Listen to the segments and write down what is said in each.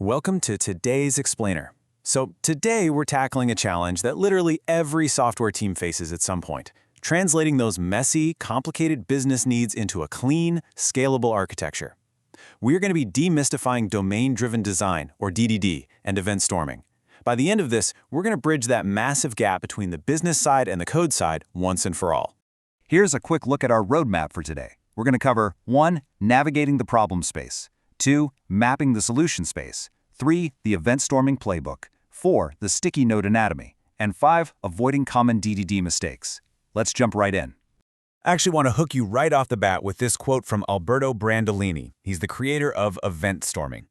Welcome to today's Explainer. So today we're tackling a challenge that literally every software team faces at some point, translating those messy, complicated business needs into a clean, scalable architecture. We're going to be demystifying domain-driven design, or DDD, and event storming. By the end of this, we're going to bridge that massive gap between the business side and the code side once and for all. Here's a quick look at our roadmap for today. We're going to cover 1. Navigating the problem space. 2. Mapping the solution space. 3. The event storming playbook. 4. The sticky node anatomy. And 5. Avoiding common DDD mistakes. Let's jump right in. I actually want to hook you right off the bat with this quote from Alberto Brandolini. He's the creator of event storming.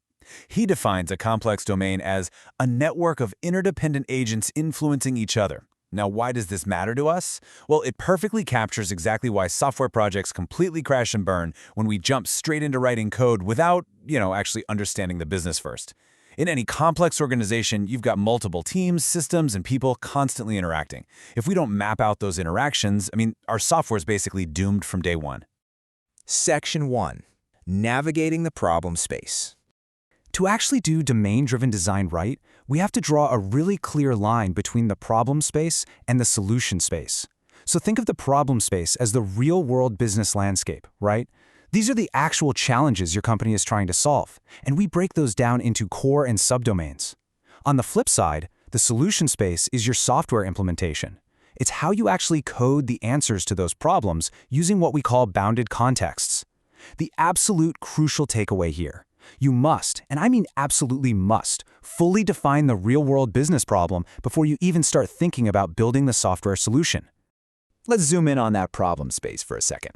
He defines a complex domain as a network of interdependent agents influencing each other. Now, why does this matter to us? Well, it perfectly captures exactly why software projects completely crash and burn when we jump straight into writing code without, actually understanding the business first. In any complex organization, you've got multiple teams, systems, and people constantly interacting. If we don't map out those interactions, our software is basically doomed from day one. Section 1. Navigating the problem space. To actually do domain-driven design right, we have to draw a really clear line between the problem space and the solution space. So think of the problem space as the real-world business landscape, right? These are the actual challenges your company is trying to solve, and we break those down into core and subdomains. On the flip side, the solution space is your software implementation. It's how you actually code the answers to those problems using what we call bounded contexts. The absolute crucial takeaway here: you must, and I mean absolutely must, fully define the real-world business problem before you even start thinking about building the software solution. Let's zoom in on that problem space for a second.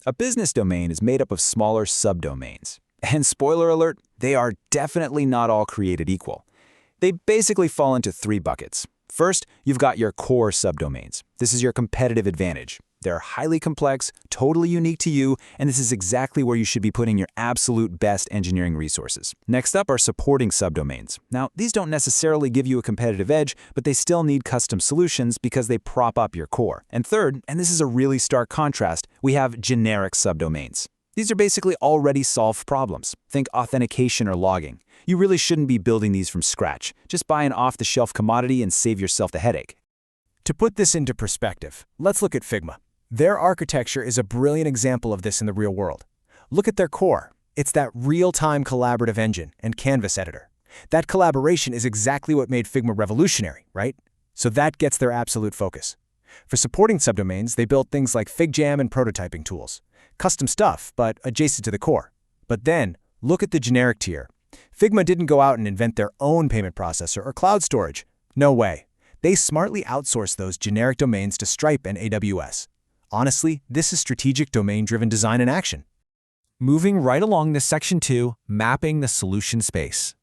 A business domain is made up of smaller subdomains. And spoiler alert, they are definitely not all created equal. They basically fall into 3 buckets. First, you've got your core subdomains. This is your competitive advantage. They're highly complex, totally unique to you, and this is exactly where you should be putting your absolute best engineering resources. Next up are supporting subdomains. Now, these don't necessarily give you a competitive edge, but they still need custom solutions because they prop up your core. And third, and this is a really stark contrast, we have generic subdomains. These are basically already solved problems. Think authentication or logging. You really shouldn't be building these from scratch. Just buy an off-the-shelf commodity and save yourself the headache. To put this into perspective, let's look at Figma. Their architecture is a brilliant example of this in the real world. Look at their core. It's that real-time collaborative engine and canvas editor. That collaboration is exactly what made Figma revolutionary, right? So that gets their absolute focus. For supporting subdomains, they built things like FigJam and prototyping tools. Custom stuff, but adjacent to the core. But then, look at the generic tier. Figma didn't go out and invent their own payment processor or cloud storage. No way. They smartly outsourced those generic domains to Stripe and AWS. Honestly, this is strategic domain-driven design in action. Moving right along to Section 2, mapping the solution space.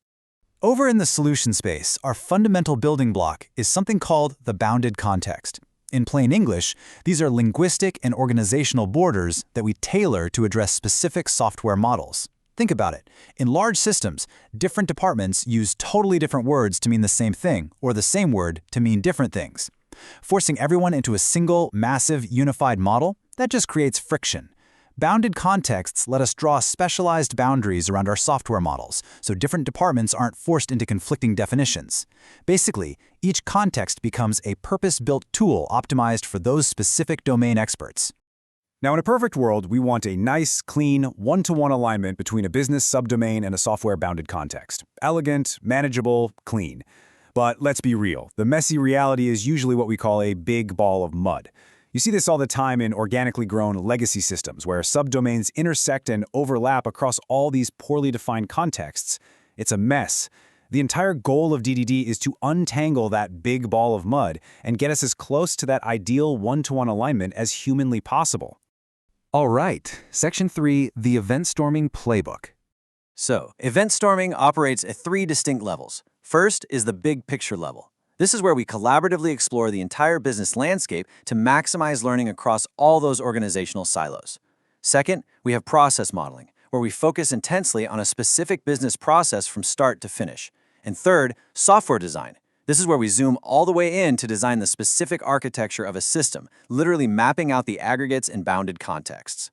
Over in the solution space, our fundamental building block is something called the bounded context. In plain English, these are linguistic and organizational borders that we tailor to address specific software models. Think about it. In large systems, different departments use totally different words to mean the same thing, or the same word to mean different things. Forcing everyone into a single, massive, unified model, that just creates friction. Bounded contexts let us draw specialized boundaries around our software models, so different departments aren't forced into conflicting definitions. Basically, each context becomes a purpose-built tool optimized for those specific domain experts. Now, in a perfect world, we want a nice, clean, one-to-one alignment between a business subdomain and a software bounded context. Elegant, manageable, clean. But let's be real, the messy reality is usually what we call a big ball of mud. You see this all the time in organically grown legacy systems, where subdomains intersect and overlap across all these poorly defined contexts. It's a mess. The entire goal of DDD is to untangle that big ball of mud and get us as close to that ideal one-to-one alignment as humanly possible. All right, Section 3, the event storming playbook. So, event storming operates at 3 distinct levels. First is the big picture level. This is where we collaboratively explore the entire business landscape to maximize learning across all those organizational silos. Second, we have process modeling, where we focus intensely on a specific business process from start to finish. And third, software design. This is where we zoom all the way in to design the specific architecture of a system, literally mapping out the aggregates and bounded contexts.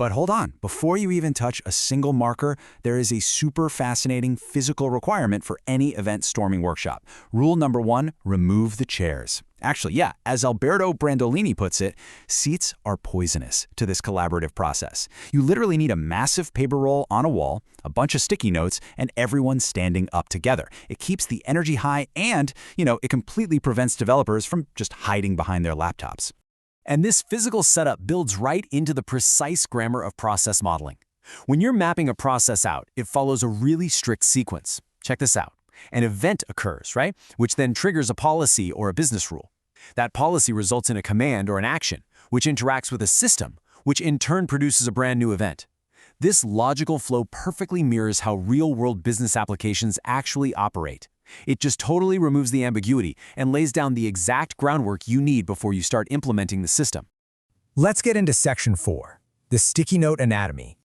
But hold on, before you even touch a single marker, there is a super fascinating physical requirement for any event storming workshop. Rule number 1, remove the chairs. Actually, yeah, as Alberto Brandolini puts it, seats are poisonous to this collaborative process. You literally need a massive paper roll on a wall, a bunch of sticky notes, and everyone standing up together. It keeps the energy high and, it completely prevents developers from just hiding behind their laptops. And this physical setup builds right into the precise grammar of process modeling. When you're mapping a process out, it follows a really strict sequence. Check this out. An event occurs, right? Which then triggers a policy or a business rule. That policy results in a command or an action, which interacts with a system, which in turn produces a brand new event. This logical flow perfectly mirrors how real-world business applications actually operate. It just totally removes the ambiguity and lays down the exact groundwork you need before you start implementing the system. Let's get into Section 4, the sticky note anatomy.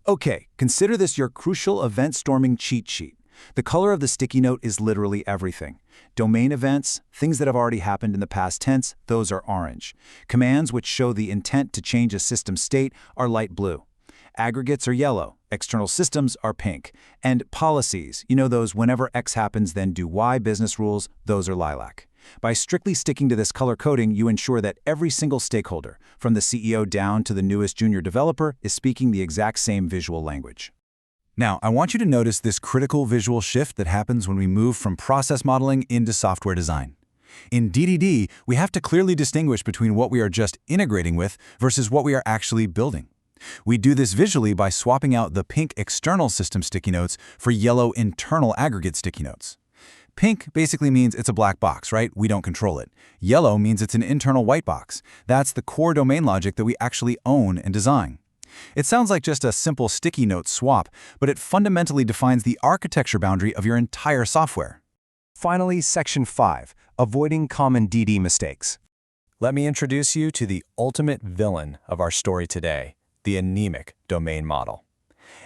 Okay, consider this your crucial event storming cheat sheet. The color of the sticky note is literally everything. Domain events, things that have already happened in the past tense, those are orange. Commands which show the intent to change a system state are light blue. Aggregates are yellow, external systems are pink, and policies, those whenever X happens then do Y business rules, those are lilac. By strictly sticking to this color coding, you ensure that every single stakeholder, from the CEO down to the newest junior developer, is speaking the exact same visual language. Now, I want you to notice this critical visual shift that happens when we move from process modeling into software design. In DDD, we have to clearly distinguish between what we are just integrating with versus what we are actually building. We do this visually by swapping out the pink external system sticky notes for yellow internal aggregate sticky notes. Pink basically means it's a black box, right? We don't control it. Yellow means it's an internal white box. That's the core domain logic that we actually own and design. It sounds like just a simple sticky note swap, but it fundamentally defines the architecture boundary of your entire software. Finally, Section 5, avoiding common DD mistakes. Let me introduce you to the ultimate villain of our story today, the anemic domain model.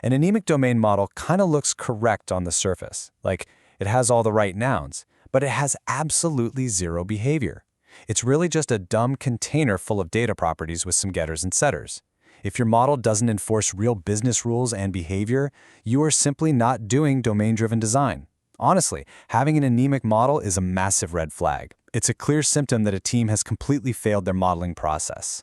An anemic domain model kind of looks correct on the surface, like it has all the right nouns, but it has absolutely zero behavior. It's really just a dumb container full of data properties with some getters and setters. If your model doesn't enforce real business rules and behavior, you are simply not doing domain-driven design. Honestly, having an anemic model is a massive red flag. It's a clear symptom that a team has completely failed their modeling process.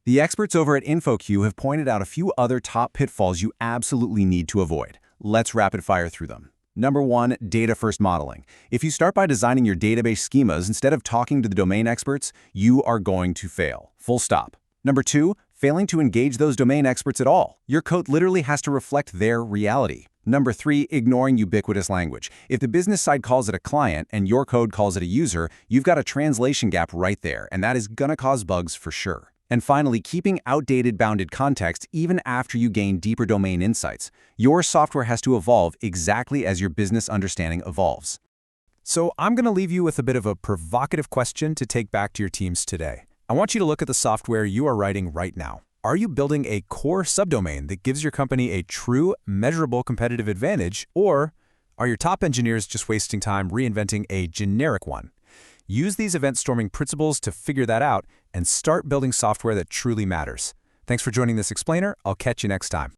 The experts over at InfoQ have pointed out a few other top pitfalls you absolutely need to avoid. Let's rapid fire through them. Number 1, data-first modeling. If you start by designing your database schemas instead of talking to the domain experts, you are going to fail. Full stop. Number 2, failing to engage those domain experts at all. Your code literally has to reflect their reality. Number 3, ignoring ubiquitous language. If the business side calls it a client and your code calls it a user, you've got a translation gap right there, and that is gonna cause bugs for sure. And finally, keeping outdated bounded context even after you gain deeper domain insights. Your software has to evolve exactly as your business understanding evolves. So I'm going to leave you with a bit of a provocative question to take back to your teams today. I want you to look at the software you are writing right now. Are you building a core subdomain that gives your company a true, measurable competitive advantage, or are your top engineers just wasting time reinventing a generic one? Use these event storming principles to figure that out and start building software that truly matters. Thanks for joining this explainer. I'll catch you next time.